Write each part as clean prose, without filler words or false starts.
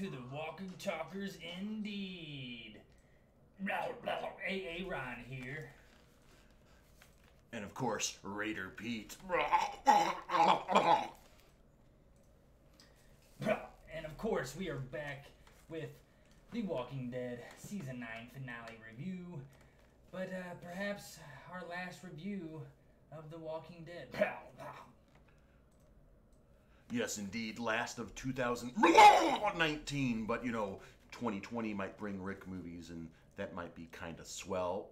to the Walking Talkers indeed. AA Ron here. And of course, Raider Pete. And of course, we are back with The Walking Dead Season 9 finale review. But perhaps our last review of The Walking Dead. Yes, indeed, last of 2019, but you know, 2020 might bring Rick movies, and that might be kind of swell.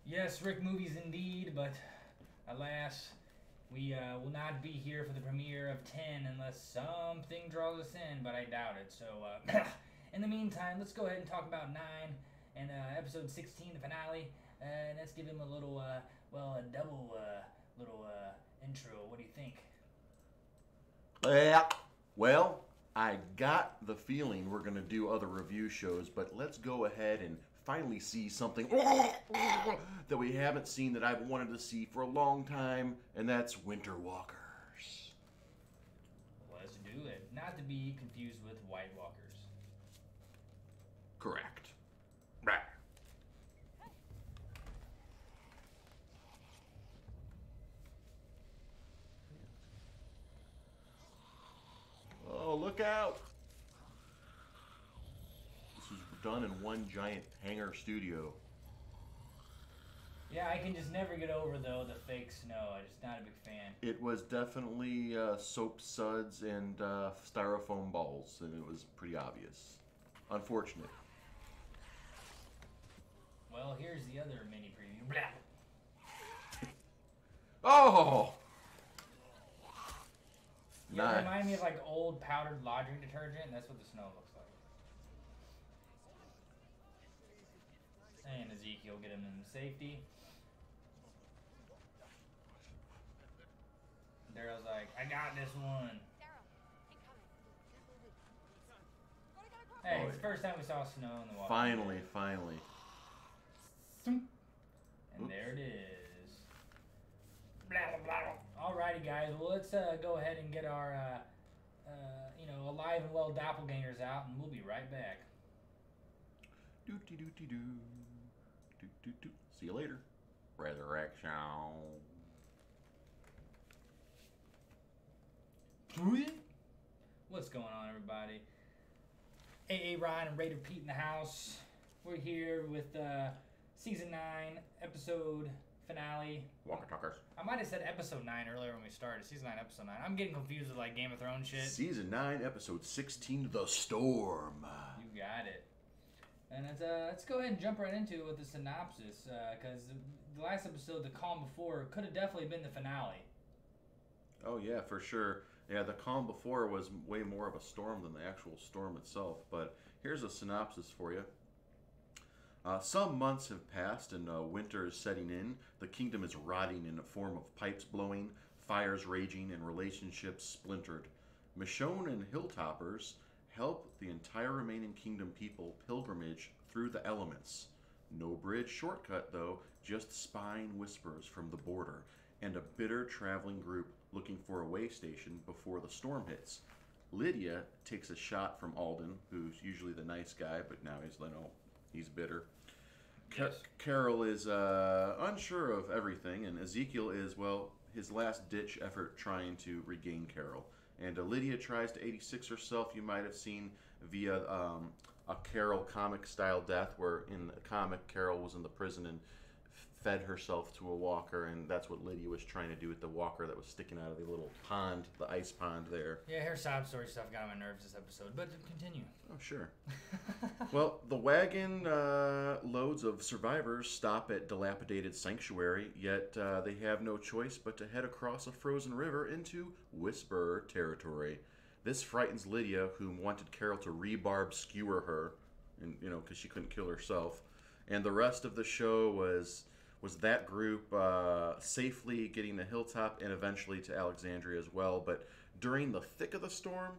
Yes, Rick movies indeed, but alas, we will not be here for the premiere of 10 unless something draws us in, but I doubt it. So, in the meantime, let's go ahead and talk about 9 and episode 16, the finale, and let's give him a little, a double little intro. What do you think? Well, I got the feeling we're going to do other review shows, but let's go ahead and finally see something that we haven't seen that I've wanted to see for a long time, and that's Winter Walkers. Let's do it. Not to be confused with White Walkers. Correct. Oh, look out! This was done in one giant hangar studio. Yeah, I can just never get over, though, the fake snow. I'm just not a big fan. It was definitely soap suds and styrofoam balls, and it was pretty obvious. Unfortunate. Well, here's the other mini preview. Blah. Oh! Yeah, Nice. it reminded me of like old powdered laundry detergent, and that's what the snow looks like. And Ezekiel get him in safety. Daryl's like, I got this one. Hey, it's the first time we saw snow in the water. Finally. And there it is. Blah, blah, blah. Alrighty, guys. Well, let's go ahead and get our, alive and well doppelgangers out, and we'll be right back. Doo-dee-doo-dee-doo. Doo-doo-doo. See you later. Resurrection. What's going on, everybody? AA Ryan and Raider Pete in the house. We're here with Season 9, episode finale. Walker Talkers. I might have said episode 9 earlier when we started. Season 9, episode 9. I'm getting confused with like Game of Thrones shit. Season 9, episode 16, The Storm. You got it. And let's go ahead and jump right into it with the synopsis, because the last episode, the calm before, could have definitely been the finale. Oh, yeah, for sure. Yeah, the calm before was way more of a storm than the actual storm itself. But here's a synopsis for you. Some months have passed and winter is setting in. The kingdom is rotting in the form of pipes blowing, fires raging, and relationships splintered. Michonne and Hilltoppers help the entire remaining kingdom people pilgrimage through the elements. No bridge shortcut, though, just spine whispers from the border, and a bitter traveling group looking for a way station before the storm hits. Lydia takes a shot from Alden, who's usually the nice guy, but now he's bitter. Yes. Carol is unsure of everything, and Ezekiel is, his last-ditch effort trying to regain Carol. And Lydia tries to 86 herself. You might have seen via a Carol comic-style death, where in the comic, Carol was in the prison and fed herself to a walker, and that's what Lydia was trying to do with the walker that was sticking out of the little pond, the ice pond there. Yeah, her sob story stuff got on my nerves this episode, but continue. Oh, sure. Well, the wagon loads of survivors stop at dilapidated sanctuary, yet they have no choice but to head across a frozen river into Whisperer territory. This frightens Lydia, who wanted Carol to rebarb skewer her, and because she couldn't kill herself. And the rest of the show was that group safely getting to Hilltop and eventually to Alexandria as well. But during the thick of the storm,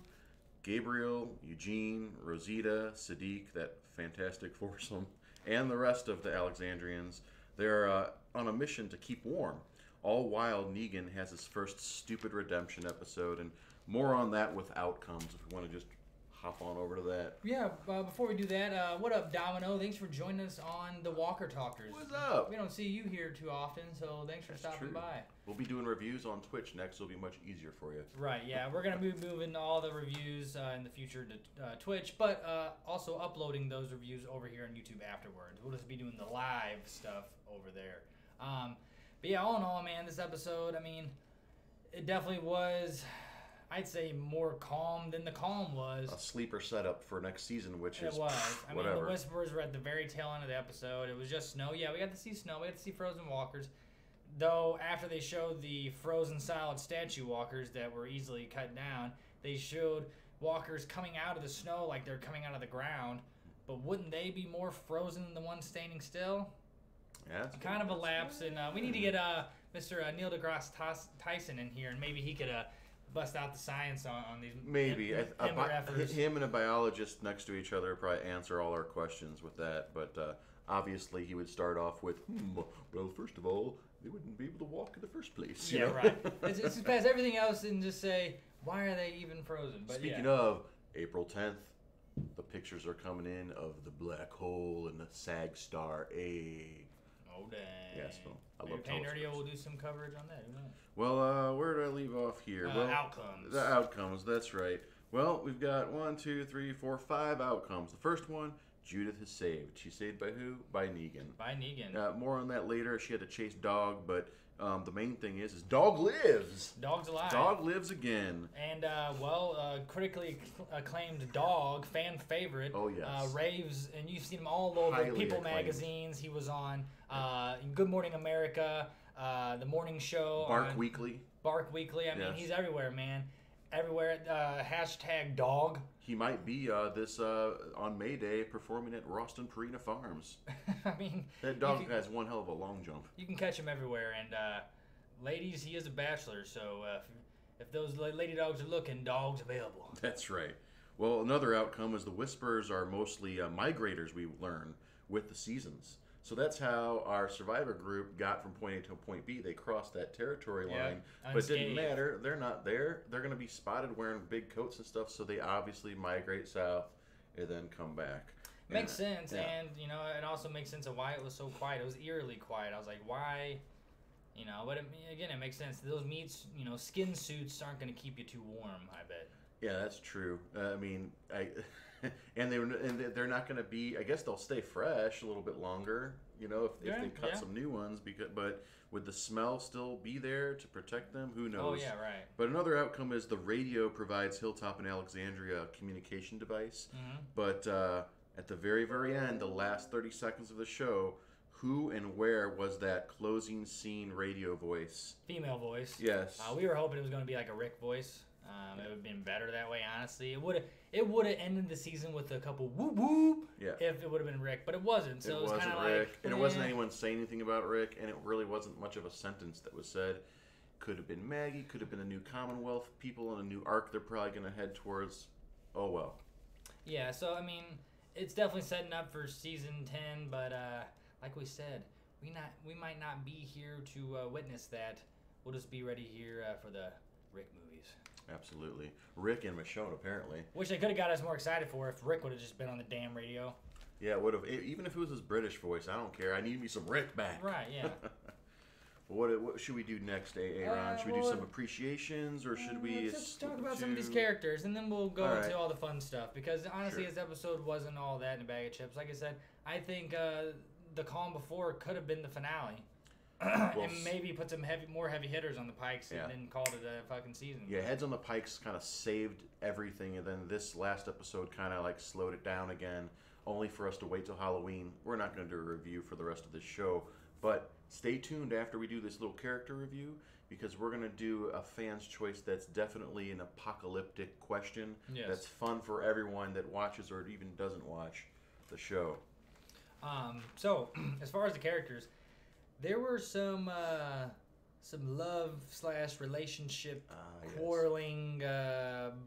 Gabriel, Eugene, Rosita, Sadiq, that fantastic foursome, and the rest of the Alexandrians, they're on a mission to keep warm. all while Negan has his first stupid redemption episode, and more on that with outcomes if you want to just hop on over to that. Yeah, before we do that, what up, Domino? Thanks for joining us on the Walker Talkers. What's up? We don't see you here too often, so thanks for stopping by. We'll be doing reviews on Twitch next. It'll be much easier for you. Right, yeah. We're going to be moving all the reviews in the future to Twitch, but also uploading those reviews over here on YouTube afterwards. We'll just be doing the live stuff over there. But yeah, all in all, man, this episode, I mean, it definitely was... I'd say more calm than the calm was. A sleeper setup for next season, which is I whatever. mean, the whispers were at the very tail end of the episode. It was just snow. Yeah, we got to see snow. We got to see frozen walkers. Though, after they showed the frozen solid statue walkers that were easily cut down, they showed walkers coming out of the snow like they're coming out of the ground. But wouldn't they be more frozen than the ones standing still? Yeah, it's kind of a lapse. And we need to get Mr. Neil deGrasse Tyson in here, and maybe he could... bust out the science on these him and a biologist next to each other probably answer all our questions with that, but obviously he would start off with well, first of all, they wouldn't be able to walk in the first place. Yeah, right. It's just pass everything else and just say, why are they even frozen? But speaking of April 10th, the pictures are coming in of the black hole and the SAG star egg. Oh, dang. Yes, well, I love PanNerdia will do some coverage on that. Well, where did I leave off here? Outcomes. The outcomes, that's right. Well, we've got 1, 2, 3, 4, 5 outcomes. The first one, Judith is saved. She's saved by who? By Negan. By Negan. More on that later. She had to chase Dog, but the main thing is Dog lives. Dog's alive. Dog lives again. And, critically acclaimed Dog, fan favorite. Oh, yes. Raves, and you've seen him all over Highly People acclaimed. Magazines. He was on Good Morning America, the morning show. Bark Weekly. Bark Weekly. I mean, Yes. he's everywhere, man. Everywhere. Hashtag Dog. He might be on May Day performing at Ralston Purina Farms. I mean, that dog has one hell of a long jump. You can catch him everywhere, and ladies, he is a bachelor, so if those lady dogs are looking, Dog's available. That's right. Well, another outcome is the Whispers are mostly migrators, we learn, with the seasons. So that's how our survivor group got from point A to point B. They crossed that territory line, but it didn't matter. They're not there. They're going to be spotted wearing big coats and stuff, so they obviously migrate south and then come back. Makes sense, and, it also makes sense of why it was so quiet. It was eerily quiet. I was like, why? But again, it makes sense. Those meats, skin suits aren't going to keep you too warm, I bet. Yeah, that's true. And they're not going to be. I guess they'll stay fresh a little bit longer. If they cut some new ones. But would the smell still be there to protect them? Who knows? Oh yeah, right. But another outcome is the radio provides Hilltop and Alexandria a communication device. Mm-hmm. But at the very, very end, the last 30 seconds of the show, who and where was that closing scene radio voice? Female voice. Yes. We were hoping it was going to be like a Rick voice. It would have been better that way, honestly. It would have ended the season with a couple whoop whoop. Yeah. If it would have been Rick, but it wasn't. So it was kind of Rick, and it wasn't anyone saying anything about Rick, and it really wasn't much of a sentence that was said. Could have been Maggie. Could have been the new Commonwealth people on a new arc. They're probably going to head towards. Oh well. Yeah. So I mean, it's definitely setting up for season 10, but like we said, we might not be here to witness that. We'll just be ready here for the Rick movies. Absolutely. Rick and Michonne, apparently. Which they could have got us more excited for if Rick would have just been on the damn radio. Yeah, it would have. Even if it was his British voice, I don't care. I need me some Rick back. Right, yeah. What should we do next, Ron? Should we do some appreciations, or should we... Just talk about some of these characters, and then we'll go into all the fun stuff. Because, honestly, this episode wasn't all that in a bag of chips. Like I said, I think the calm before could have been the finale. And maybe put some more heavy hitters on the Pikes and then called it a fucking season. Yeah, Heads on the Pikes kind of saved everything, and then this last episode kind of like slowed it down again, only for us to wait till Halloween. We're not going to do a review for the rest of this show, but stay tuned after we do this little character review, because we're going to do a fan's choice that's definitely an apocalyptic question. Yes. That's fun for everyone that watches or even doesn't watch the show. So, as far as the characters... There were some love / relationship quarreling,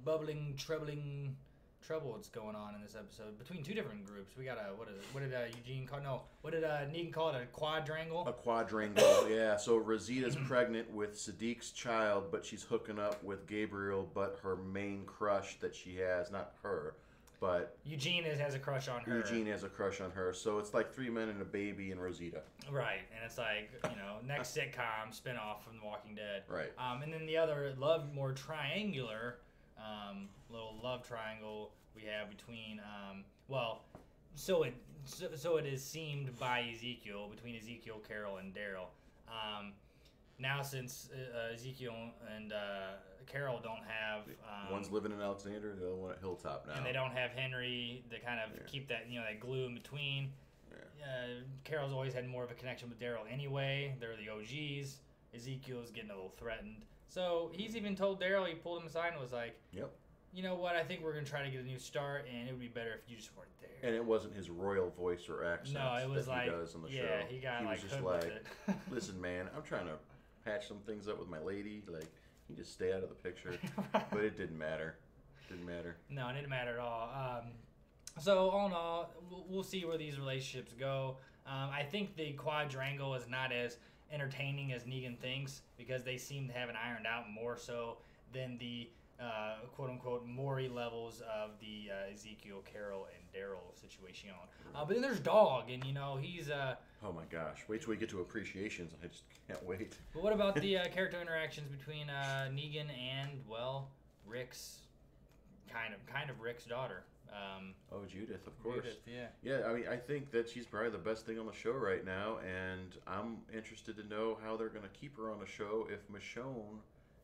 bubbling, troubling trouble that's going on in this episode between two different groups. We got a what did Eugene call? No, what did Negan call it? A quadrangle. A quadrangle, yeah. So Rosita's pregnant with Sadiq's child, but she's hooking up with Gabriel, but her main crush that she has, not her, but Eugene has a crush on her. Eugene has a crush on her. So it's like 3 men and a baby and Rosita. Right, and it's like, next sitcom spinoff from The Walking Dead. Right. And then the other more triangular little love triangle we have between so it is seemed by Ezekiel, between Ezekiel, Carol, and Daryl. Now since Ezekiel and Carol don't have one's living in Alexander, the other one at Hilltop now, and they don't have Henry to kind of keep that that glue in between. Carol's always had more of a connection with Daryl anyway. They're the OGs. Ezekiel's getting a little threatened, so he's even told Daryl. He pulled him aside and was like, "Yep, you know what? I think we're gonna try to get a new start, and it would be better if you just weren't there." And it wasn't his royal voice or accent. No, it was that like he does on the show. he got was just like, like, "Listen, man, I'm trying to patch some things up with my lady. Like, you just stay out of the picture." But it didn't matter. Didn't matter. No, it didn't matter at all. So all in all, we'll see where these relationships go. I think the quadrangle is not as entertaining as Negan thinks, because they seem to have it ironed out more so than the quote-unquote Maury levels of the Ezekiel, Carol, and Daryl situation. But then there's Dog, and he's... oh my gosh, wait till we get to appreciations. I just can't wait. But what about the character interactions between Negan and, Rick's... kind of Rick's daughter? Judith, of course. Judith, yeah. Yeah, I mean, I think that she's probably the best thing on the show right now, and I'm interested to know how they're going to keep her on the show if Michonne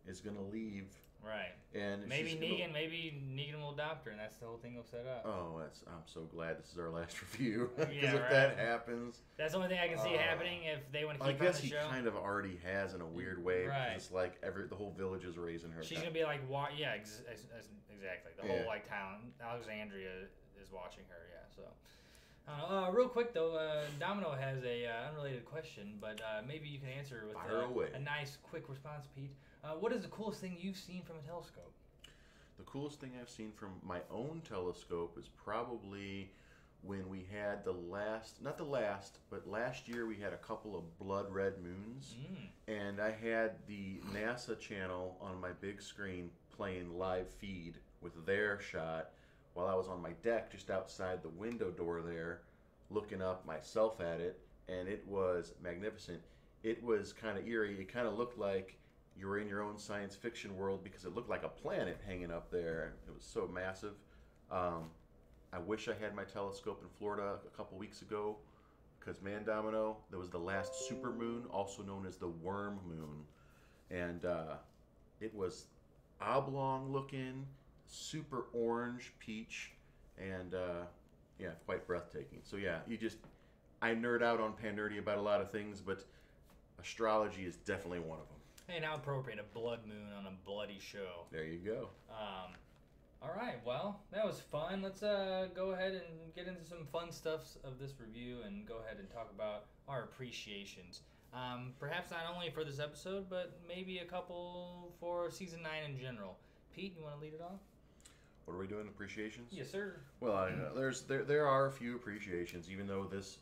is going to leave. Right. And maybe Negan will adopt her, and that's the whole thing will set up. Oh, I'm so glad this is our last review, because Yeah, if that happens, that's the only thing I can see happening if they want to keep her on the show. I guess he kind of already has in a weird way, right? It's like the whole village is raising her. She's gonna be like, exactly. The whole town, Alexandria is watching her. Yeah, so. I don't know. Real quick though, Domino has a unrelated question, but maybe you can answer with a nice, quick response, Pete. What is the coolest thing you've seen from a telescope? The coolest thing I've seen from my own telescope is probably when we had last year we had a couple of blood red moons, and I had the NASA channel on my big screen playing live feed with their shot while I was on my deck just outside the window door there, looking up myself at it, and it was magnificent. It was kind of eerie. It kind of looked like you were in your own science fiction world because it looked like a planet hanging up there. It was so massive. I wish I had my telescope in Florida a couple weeks ago, because, man, Domino, there was the last supermoon, also known as the worm moon, and it was oblong looking, super orange peach, and quite breathtaking. So yeah, I nerd out on PanNerdia about a lot of things, but astrology is definitely one of them. Hey, now appropriate, a blood moon on a bloody show. There you go. All right, well, that was fun. Let's go ahead and get into some fun stuff of this review and go ahead and talk about our appreciations. Perhaps not only for this episode, but maybe a couple for Season 9 in general. Pete, you want to lead it off? What are we doing, appreciations? Yes, sir. Well, there are a few appreciations, even though this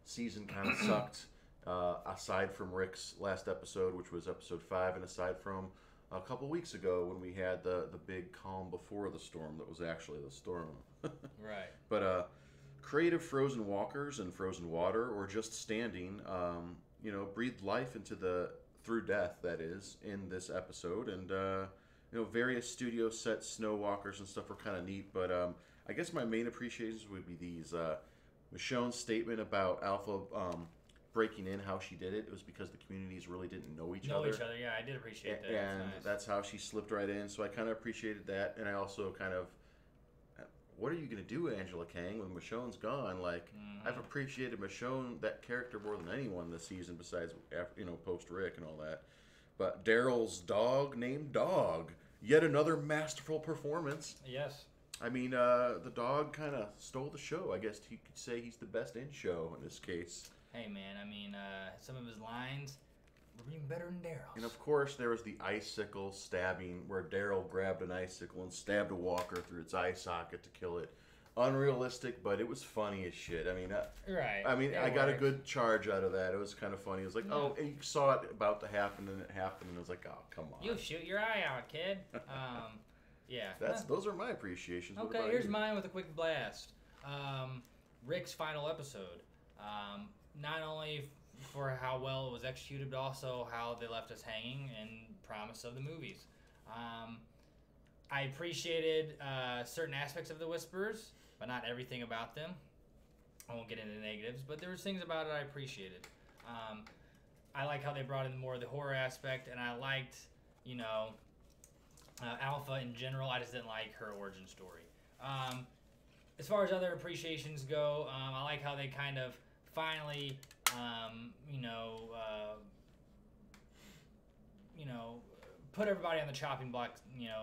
season kind of sucked, aside from Rick's last episode, which was episode 5, and aside from a couple weeks ago when we had the big calm before the storm that was actually the storm. Right. But creative frozen walkers and frozen water, or just standing, breathed life into through death, that is, in this episode. And, various studio set Snowwalkers and stuff were kind of neat. But I guess my main appreciations would be these. Michonne's statement about Alpha breaking in, how she did it. It was because the communities really didn't know each other. Yeah, I did appreciate that. And nice. That's how she slipped right in. So I kind of appreciated that. And I also kind of, what are you going to do, Angela Kang, when Michonne's gone? Like, I've appreciated Michonne, that character, more than anyone this season, besides, post Rick and all that. But Daryl's dog named Dog. Yet another masterful performance. Yes. I mean, the dog kind of stole the show. I guess you could say he's the best in show in this case. Hey, man, I mean, some of his lines We're even better than Daryl's. And of course, there was the icicle stabbing, where Daryl grabbed an icicle and stabbed a walker through its eye socket to kill it. Unrealistic, but it was funny as shit. I mean, right. I got a good charge out of that. It was kind of funny. It was like, oh, and you saw it about to happen, and it happened, and it was like, oh, come on. You shoot your eye out, kid. Yeah. Those are my appreciations. Okay, here's mine with a quick blast. Rick's final episode. Not only for how well it was executed, but also how they left us hanging and promise of the movies. I appreciated certain aspects of the Whisperers, but not everything about them. I won't get into negatives, but there was things about it I appreciated. I like how they brought in more of the horror aspect, and I liked, Alpha in general. I just didn't like her origin story. As far as other appreciations go, I like how they kind of finally, put everybody on the chopping block,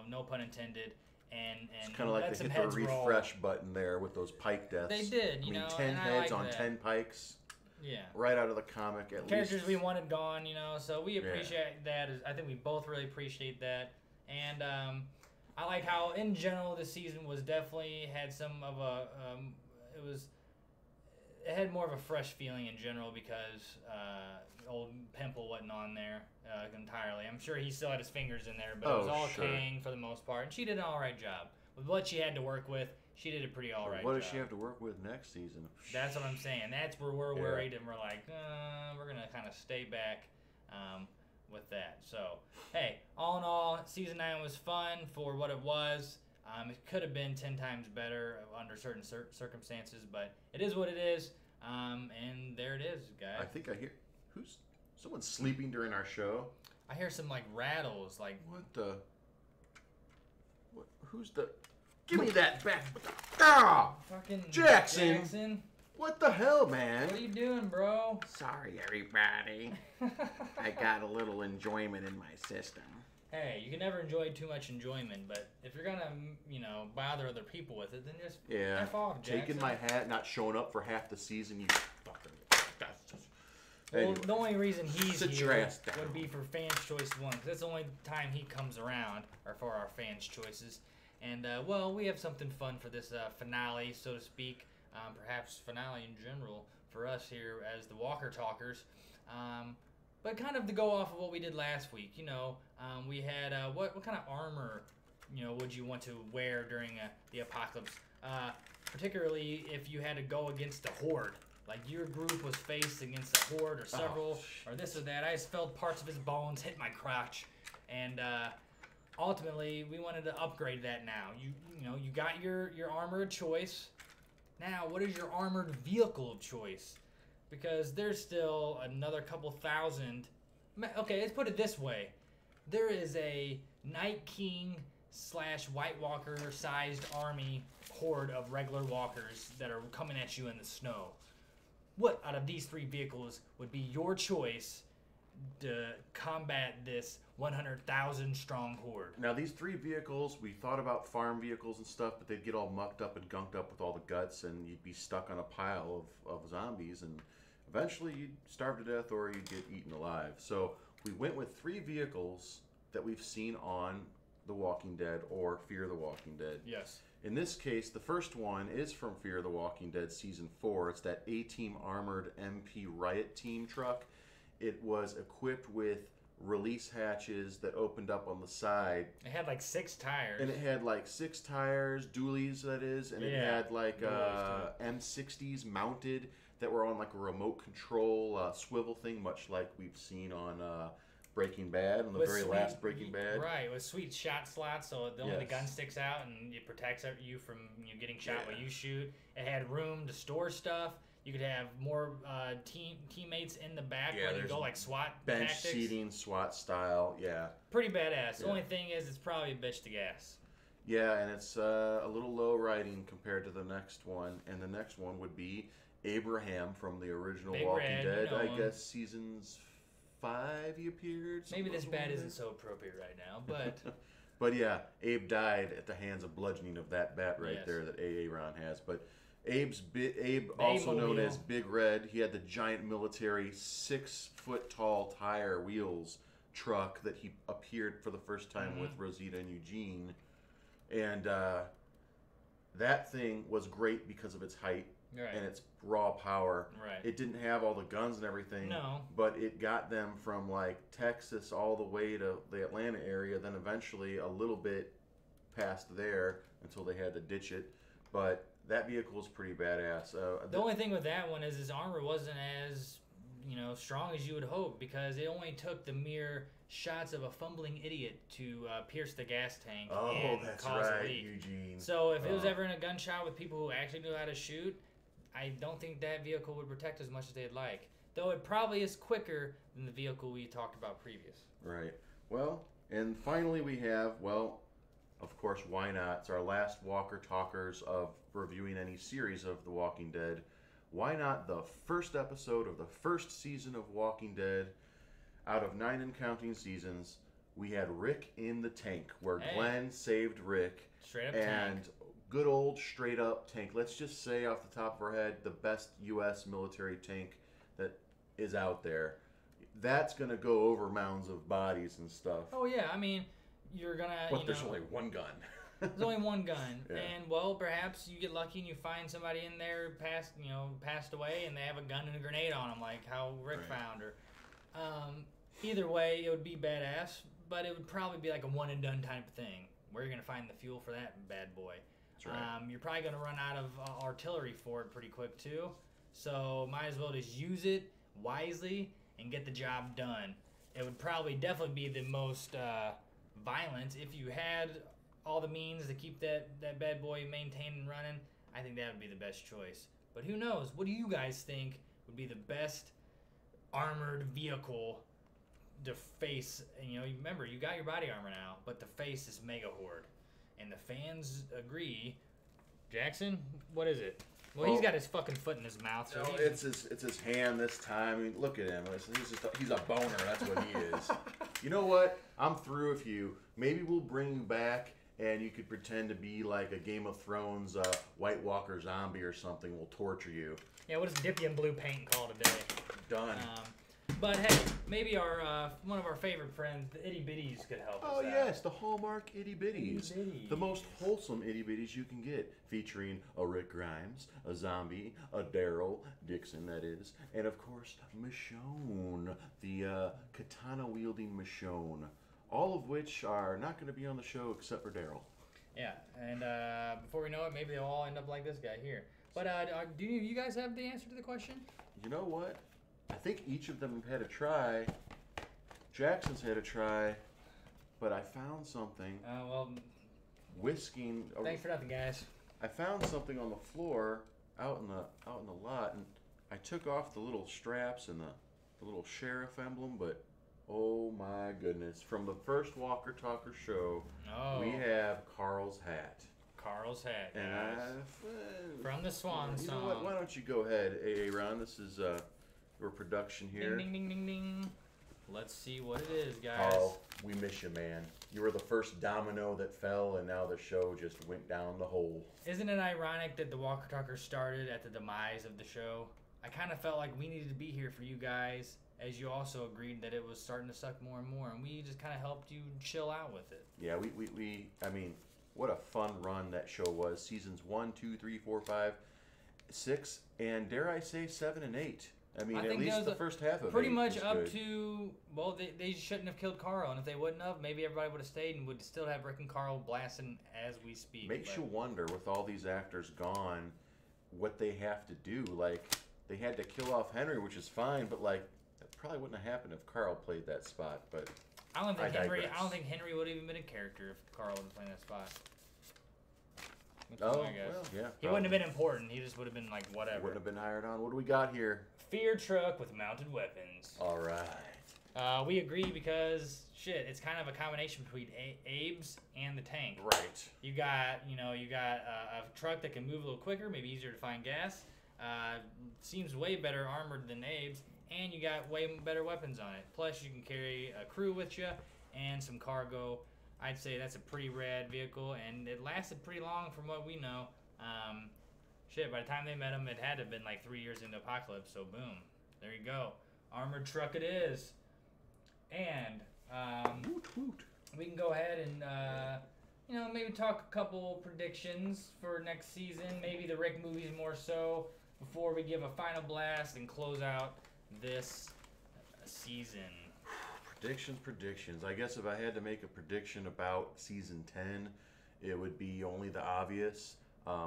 no pun intended, and it's kind of like they hit the refresh button there with those pike deaths. They did, 10 heads on 10 pikes. Yeah. Right out of the comic, at Characters least. we wanted gone, so we appreciate that. I think we both really appreciate that. And I like how, in general, this season was definitely had some of a, it had more of a fresh feeling in general because old Pimple wasn't on there entirely. I'm sure he still had his fingers in there, but it was all Kang for the most part. And she did an all right job. With what she had to work with, she did a pretty all right job. What does she have to work with next season? That's what I'm saying. That's where we're worried, and we're like, we're going to kind of stay back with that. So, hey, all in all, Season 9 was fun for what it was. It could have been 10 times better under certain circumstances, but it is what it is. And there it is, guys. I think I hear... Someone sleeping during our show? I hear some, rattles, What the... Who's the... Give me that back! Ah! Fucking Jackson! What the hell, man? What are you doing, bro? Sorry, everybody. I got a little enjoyment in my system. Hey, you can never enjoy too much enjoyment, but if you're gonna, bother other people with it, then just F off, Jackson. Taking my hat, not showing up for half the season, you fucking... Well, anyway, the only reason he's here down. would be for Fans Choice 1, because that's the only time he comes around, or for our Fans Choices. And, we have something fun for this finale, so to speak. Perhaps finale in general for us here as the Walker Talkers. But kind of to go off of what we did last week, we had what kind of armor, would you want to wear during the apocalypse? Particularly if you had to go against a horde. Like your group was faced against a horde or several or this or that. I just felt parts of his bones hit my crotch, and ultimately we wanted to upgrade that. Now you got your armor of choice. Now what is your armored vehicle of choice? Because there's still another couple thousand. Okay, let's put it this way: there is a Night King / White Walker sized army horde of regular walkers that are coming at you in the snow. What out of these three vehicles would be your choice to combat this 100,000 strong horde? Now, these three vehicles, we thought about farm vehicles and stuff, but they'd get all mucked up and gunked up with all the guts, and you'd be stuck on a pile of zombies, and eventually you'd starve to death or you'd get eaten alive. So we went with three vehicles that we've seen on The Walking Dead or Fear the Walking Dead. Yes. In this case, the first one is from Fear the Walking Dead Season 4. It's that A-Team Armored MP Riot Team truck. It was equipped with release hatches that opened up on the side. It had 6 tires. And it had 6 tires, dualies that is, and it had M60s mounted that were on a remote control swivel thing, much like we've seen on Breaking Bad, on the very last Breaking Bad. Right, with sweet shot slots, so only the gun sticks out and it protects you from getting shot while you shoot. It had room to store stuff. You could have more teammates in the back where you go SWAT bench tactics. Seating, SWAT style, Pretty badass. The only thing is it's probably a bitch to gas. Yeah, and it's a little low riding compared to the next one. And the next one would be Abraham from the original Walking Dead. I guess seasons 5 he appeared. Maybe this bat isn't so appropriate right now, but... But yeah, Abe died at the hands of bludgeoning of that bat right there that Aaron has. But Abe, also known as Big Red, he had the giant military 6-foot tall tire wheels truck that he appeared for the first time with Rosita and Eugene. And that thing was great because of its height and its raw power. Right. It didn't have all the guns and everything. No. But it got them from like Texas all the way to the Atlanta area, then eventually a little bit past there until they had to ditch it. But that vehicle is pretty badass. The only thing with that one is his armor wasn't as, strong as you would hope, because it only took the mere shots of a fumbling idiot to pierce the gas tank and that's cause right, a leak. Eugene. So if it was ever in a gunshot with people who actually knew how to shoot, I don't think that vehicle would protect as much as they'd like. Though it probably is quicker than the vehicle we talked about previous. Right. Well, and finally we have, of course, why not? It's our last Walker Talkers of reviewing any series of The Walking Dead. Why not the first episode of the first season of Walking Dead? Out of 9 and counting seasons, we had Rick in the tank, where Glenn saved Rick. Straight up and tank. Good old straight up tank. Let's just say off the top of our head, the best U.S. military tank that is out there. That's going to go over mounds of bodies and stuff. Oh, yeah. I mean, you're going to, But there's only one gun. There's only one gun. Yeah. And, perhaps you get lucky and you find somebody in there passed away, and they have a gun and a grenade on them, like how Rick found her. Either way, it would be badass, but it would probably be like a one-and-done type of thing. Where you're going to find the fuel for that bad boy. That's right. You're probably going to run out of artillery for it pretty quick, too. So might as well just use it wisely and get the job done. It would probably definitely be the most violent. If you had all the means to keep that bad boy maintained and running, I think that would be the best choice. But who knows? What do you guys think would be the best armored vehicle to face? And remember, you got your body armor now, but to face this mega horde. And the fans agree. Jackson, what is it? Well, he's got his fucking foot in his mouth. So it's his hand this time. I mean, look at him. He's a boner. That's what he is. You know what? I'm through with you. Maybe we'll bring you back, and you could pretend to be like a Game of Thrones White Walker zombie or something. We'll torture you. Yeah, we'll just dip you in blue paint and call it a day. Done. But hey, maybe our one of our favorite friends, the Itty Bitties, could help us out. Oh yes, the Hallmark Itty Bitties. The most wholesome Itty Bitties you can get, featuring a Rick Grimes, a zombie, a Daryl Dixon, that is, and of course Michonne, the katana-wielding Michonne. All of which are not going to be on the show except for Daryl. Yeah, and before we know it, maybe they'll all end up like this guy here. But do you guys have the answer to the question? You know what? I think each of them have had a try. Jackson's had a try, but I found something. Whisking. Thanks for nothing, guys. I found something on the floor out in the lot, and I took off the little straps and the little sheriff emblem, but oh my goodness! From the first Walker Talker show, we have Carl's hat. Carl's hat, and from the Swan song. You know what? Why don't you go ahead, Ron? This is your production here. Ding, ding, ding, ding, ding. Let's see what it is, guys. Carl, we miss you, man. You were the first domino that fell, and now the show just went down the hole. Isn't it ironic that the Walker Talker started at the demise of the show? I kind of felt like we needed to be here for you guys, as you also agreed that it was starting to suck more and more, and we just kind of helped you chill out with it. Yeah, I mean, what a fun run that show was. Seasons 1, 2, 3, 4, 5, 6, and dare I say 7 and 8. I mean, at least the first half of it. Pretty much up to, they shouldn't have killed Carl, and if they wouldn't have, maybe everybody would have stayed and would still have Rick and Carl blasting as we speak. Makes you wonder, with all these actors gone, what they have to do. Like, they had to kill off Henry, which is fine, but like, that probably wouldn't have happened if Carl played that spot. But I don't think Henry would have even been a character if Carl would have played that spot. Well, yeah. He wouldn't have been important. He just would have been like whatever. Wouldn't have been hired on. What do we got here? Fear truck with mounted weapons. All right. We agree because shit, it's kind of a combination between Abe's and the tank. Right. You got a truck that can move a little quicker, maybe easier to find gas. Seems way better armored than Abe's, and you got way better weapons on it. Plus, you can carry a crew with you and some cargo. I'd say that's a pretty rad vehicle, and it lasted pretty long from what we know. shit, by the time they met him, it had to have been like 3 years into Apocalypse. So boom, there you go, armored truck it is. And Woot woot. we can go ahead and maybe talk a couple predictions for next season. Maybe the Rick movies more so before we give a final blast and close out this season. Predictions. I guess if I had to make a prediction about season 10, it would be only the obvious.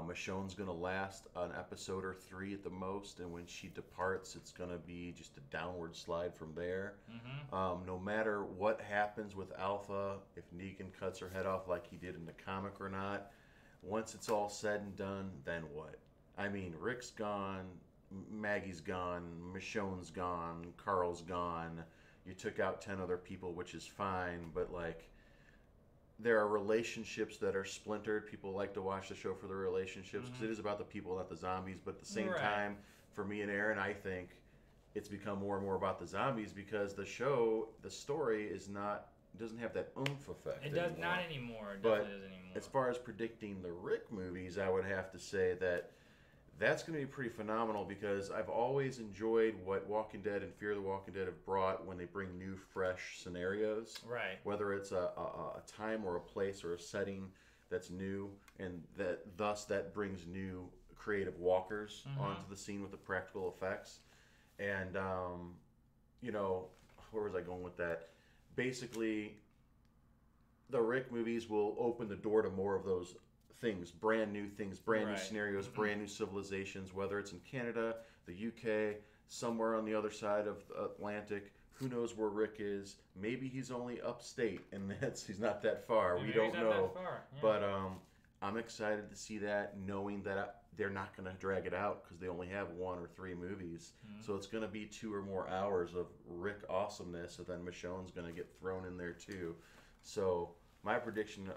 Michonne's going to last an episode or 3 at the most, and when she departs, it's going to be just a downward slide from there. Mm-hmm. No matter what happens with Alpha, if Negan cuts her head off like he did in the comic or not, once it's all said and done, then what? I mean, Rick's gone, Maggie's gone, Michonne's gone, Carl's gone. You took out 10 other people, which is fine, but like, there are relationships that are splintered. People like to watch the show for the relationships because it is about the people, not the zombies. But at the same time, for me and Aaron, I think it's become more and more about the zombies because the story doesn't have that oomph effect. It does not anymore. It but definitely doesn't anymore. As far as predicting the Rick movies, I would have to say that's going to be pretty phenomenal because I've always enjoyed what Walking Dead and Fear the Walking Dead have brought when they bring new, fresh scenarios. Right. Whether it's a time or a place or a setting that's new, and that brings new creative walkers onto the scene with the practical effects. And, where was I going with that? Basically, the Rick movies will open the door to more of those things, brand new scenarios, brand new civilizations, whether it's in Canada, the UK, somewhere on the other side of the Atlantic. Who knows where Rick is? Maybe he's only upstate and he's not that far. Maybe we don't know. That far. Yeah. But I'm excited to see that, knowing that they're not going to drag it out because they only have 1 or 3 movies. So it's going to be 2 or more hours of Rick awesomeness, and then Michonne's going to get thrown in there too. So my prediction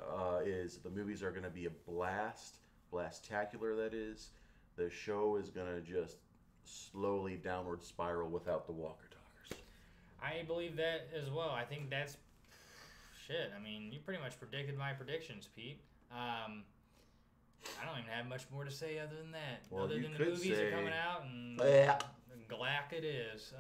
is the movies are going to be a blastacular, that is. The show is going to just slowly downward spiral without the Walker Talkers. I believe that as well. I think that's... Shit, I mean, you pretty much predicted my predictions, Pete. I don't even have much more to say other than that. Well, other you than the could movies say... are coming out and glack it is.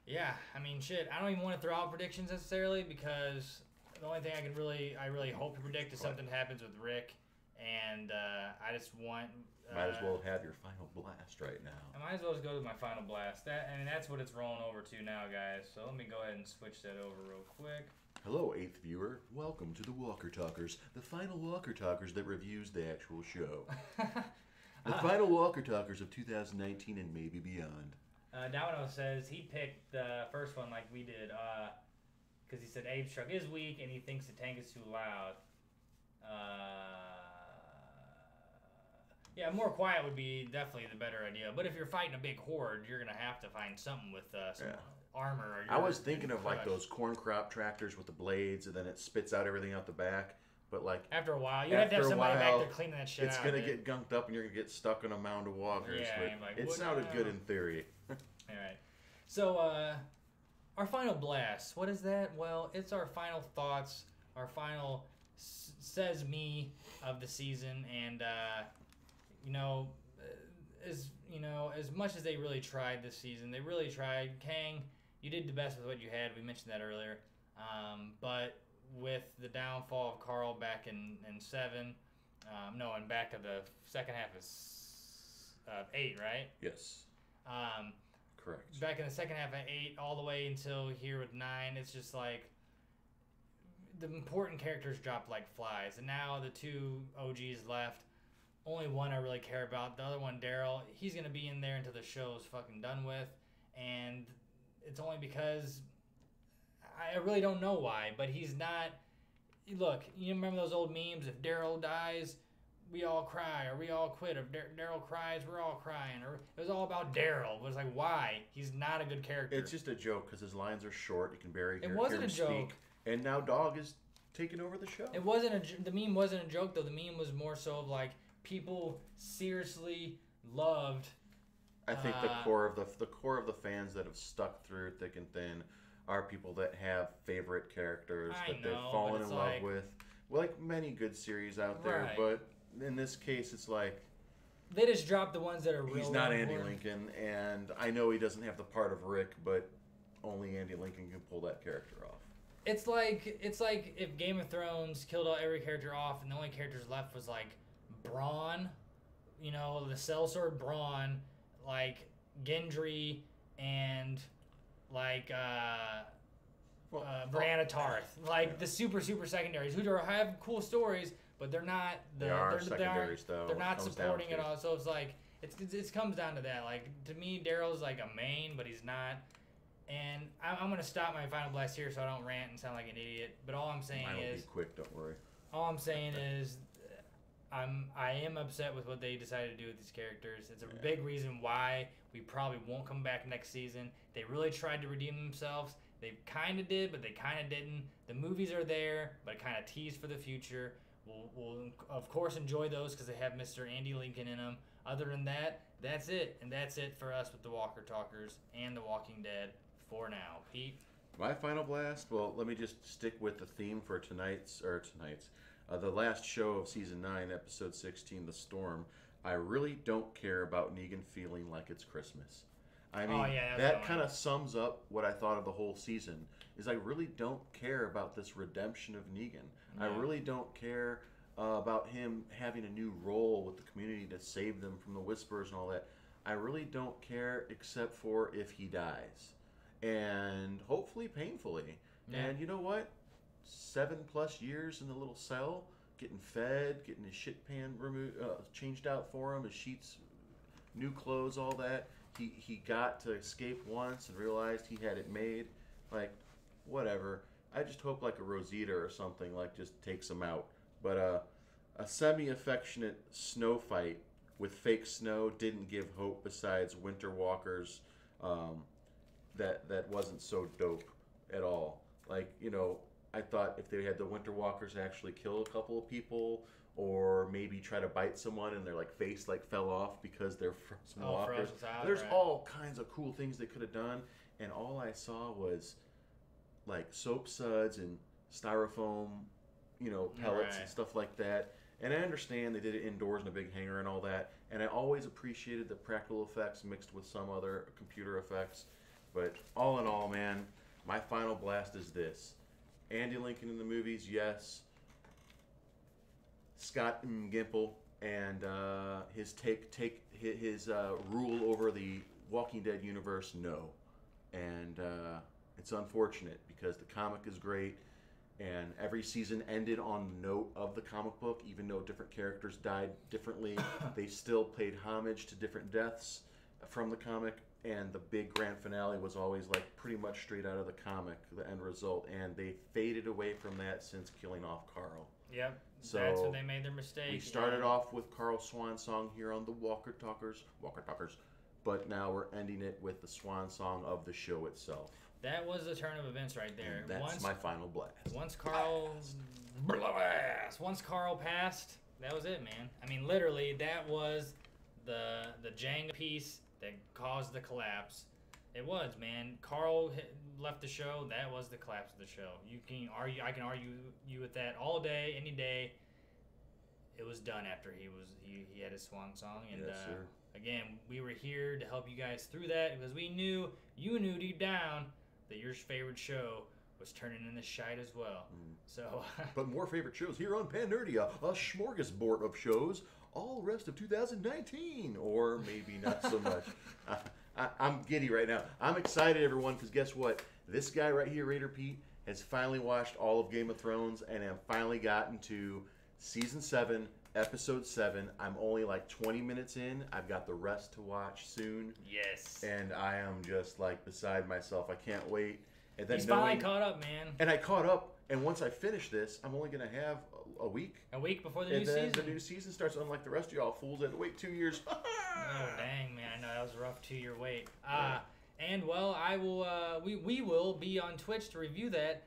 Yeah, I mean, shit, I don't even want to throw out predictions necessarily because... The only thing I really hope to predict is something happens with Rick, and I just want. Might as well have your final blast right now. I might as well just go to my final blast. That's what it's rolling over to now, guys. So let me go ahead and switch that over real quick. Hello, 8th viewer. Welcome to the Walker Talkers, the final Walker Talkers that reviews the actual show. The final Walker Talkers of 2019 and maybe beyond. Domino says he picked the first one like we did. Because he said Abe's truck is weak and he thinks the tank is too loud. Yeah, more quiet would be definitely the better idea. But if you're fighting a big horde, you're going to have to find something with some armor. I was thinking of like those corn crop tractors with the blades, and then it spits out everything out the back. But like after a while, you have to have somebody back there cleaning that shit out. It's going to get gunked up and you're going to get stuck in a mound of walkers. Yeah, but it sounded good in theory. All right. So, our final blast. What is that? Well, it's our final thoughts, our final says me of the season, and as much as they really tried this season, they really tried. Kang, you did the best with what you had. We mentioned that earlier, but with the downfall of Carl back in 7, and back to the second half of 8, right? Yes. Correct. Back in the second half of 8, all the way until here with 9, it's just like the important characters dropped like flies, and now the 2 OGs left. Only one I really care about. The other one, Daryl, he's gonna be in there until the show's fucking done with, and it's only because I really don't know why, but he's not. Look, you remember those old memes? If Daryl dies, we all cry, or we all quit. If Daryl cries, we're all crying. Or it was all about Daryl. It was like, why? He's not a good character. It's just a joke because his lines are short. You can barely hear him speak. It wasn't a joke. And now Dog is taking over the show. It wasn't the meme wasn't a joke though. The meme was more so of like people seriously loved. I think the core of the fans that have stuck through thick and thin are people that have favorite characters that they've fallen in love with. Well, like many good series out there, but in this case, it's like They just dropped the ones that are real. He's not Andy important. Lincoln, and I know he doesn't have the part of Rick, but only Andy Lincoln can pull that character off. It's like if Game of Thrones killed every character off, and the only characters left was like Braun, the sellsword Braun, like Gendry, and like Brianna Tarth, like the super secondaries who have cool stories, but they're not they're not supporting it all. So it's like it comes down to that. Like to me, Daryl's like a main, but he's not. And I'm gonna stop my final blast here so I don't rant and sound like an idiot. But all I'm saying is, be quick. Don't worry. All I'm saying is, I am upset with what they decided to do with these characters. It's a big reason why we probably won't come back next season. They really tried to redeem themselves. They kind of did, but they kind of didn't. The movies are there, but kind of teased for the future. We'll of course enjoy those because they have Mr. Andy Lincoln in them. Other than that, that's it. And that's it for us with the Walker Talkers and The Walking Dead for now. Pete? My final blast? Well, let me just stick with the theme for the last show of season 9, episode 16, The Storm. I really don't care about Negan feeling like it's Christmas. I mean, that kind of sums up what I thought of the whole season, is I really don't care about this redemption of Negan. I really don't care about him having a new role with the community to save them from the Whisperers and all that. I really don't care except for if he dies. And hopefully painfully. Yeah. And you know what? 7+ years in the little cell, getting fed, getting his shit pan changed out for him, his sheets, new clothes, all that. He got to escape once and realized he had it made. Like, whatever. I just hope like a Rosita or something like just takes him out. But a semi-affectionate snow fight with fake snow didn't give hope besides Winter Walkers. That wasn't so dope at all. Like, I thought if they had the Winter Walkers actually kill a couple of people, or maybe try to bite someone and their face fell off because they're frozen walkers. There's all kinds of cool things they could have done, and all I saw was like soap suds and styrofoam, pellets and stuff like that. And I understand they did it indoors in a big hangar and all that, and I always appreciated the practical effects mixed with some other computer effects. But all in all, man, my final blast is this. Andy Lincoln in the movies, yes. Scott Gimple and his his rule over the Walking Dead universe, no. And it's unfortunate because the comic is great, and every season ended on the note of the comic book. Even though different characters died differently, they still paid homage to different deaths from the comic. And the big grand finale was always pretty much straight out of the comic, the end result. And they faded away from that since killing off Carl. Yep. So that's when they made their mistake. We started off with Carl's swan song here on the Walker Talkers, but now we're ending it with the swan song of the show itself. That was the turn of events right there. And that's my final blast. Once Carl passed, that was it, man. I mean, literally, that was the Jenga piece that caused the collapse. It was, man. Carl left the show. That was the collapse of the show. I can argue you with that all day, any day. It was done after he had his swan song, and yes, sir. Again, we were here to help you guys through that because we knew you knew deep down that your favorite show was turning into shite as well. So, but more favorite shows here on PanNerdia, a smorgasbord of shows all rest of 2019, or maybe not so much. I'm giddy right now. I'm excited, everyone, because guess what? This guy right here, Raider Pete, has finally watched all of Game of Thrones and have finally gotten to Season 7, Episode 7. I'm only 20 minutes in. I've got the rest to watch soon. Yes. And I am just beside myself. I can't wait. And then he's finally caught up, man. And I caught up, and once I finish this, I'm only going to have a week. A week before the new season. And then the new season starts, unlike the rest of y'all fools that had to wait 2 years. Oh, dang, man. I know that was a rough 2-year wait. And, well, I will, we will be on Twitch to review that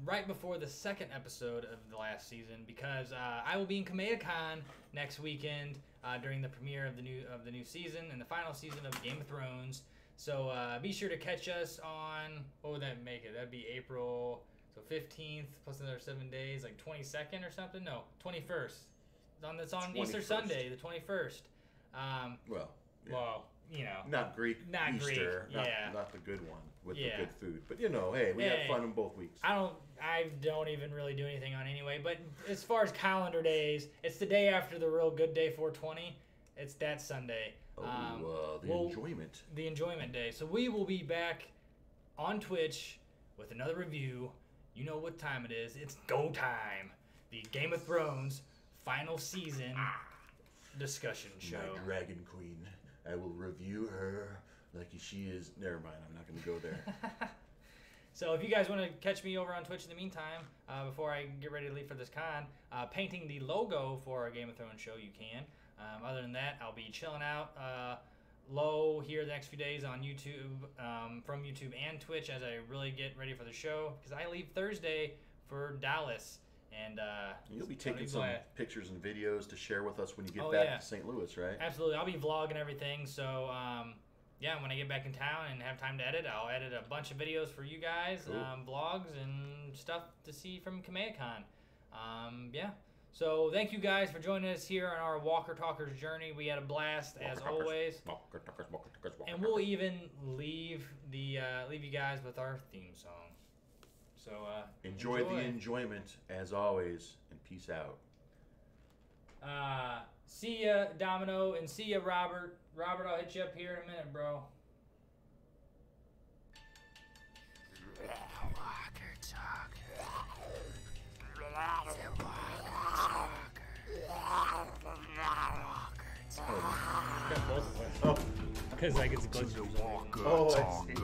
right before the second episode of the last season, because I will be in Kamea-Con next weekend during the premiere of the new season and the final season of Game of Thrones. So be sure to catch us on, what would that make it? That'd be April, so 15th plus another 7 days, 22nd or something? No, 21st. It's on Easter 21st. Sunday, the 21st. Well, yeah. Well, you know. Not Greek Easter. Greek, yeah. Not the good one with Yeah. the good food. But you know, hey, we had fun in both weeks. I don't even really do anything on anyway. But as far as calendar days, it's the day after the real good day, 420. It's that Sunday. Enjoyment. The enjoyment day. So we will be back on Twitch with another review. You know what time it is. It's go time. The Game of Thrones final season discussion show. My Dragon Queen. I will review her like she is. Never mind. I'm not going to go there. So if you guys want to catch me over on Twitch in the meantime, before I get ready to leave for this con, painting the logo for our Game of Thrones show, you can. Other than that, I'll be chilling out low here the next few days on YouTube, from YouTube and Twitch as I really get ready for the show, because I leave Thursday for Dallas. And you'll be taking some pictures and videos to share with us when you get to St. Louis, right? Absolutely. I'll be vlogging everything. So, yeah, when I get back in town and have time to edit, I'll edit a bunch of videos for you guys, cool. Vlogs and stuff to see from KamehamehaCon. Yeah. So thank you guys for joining us here on our Walker Talkers journey. We had a blast as always. And we'll even leave you guys with our theme song. So enjoy the enjoyment as always, and peace out. See ya, Domino, and see ya, Robert. Robert, I'll hit you up here in a minute, bro. Oh, because I get to close. Oh, I see.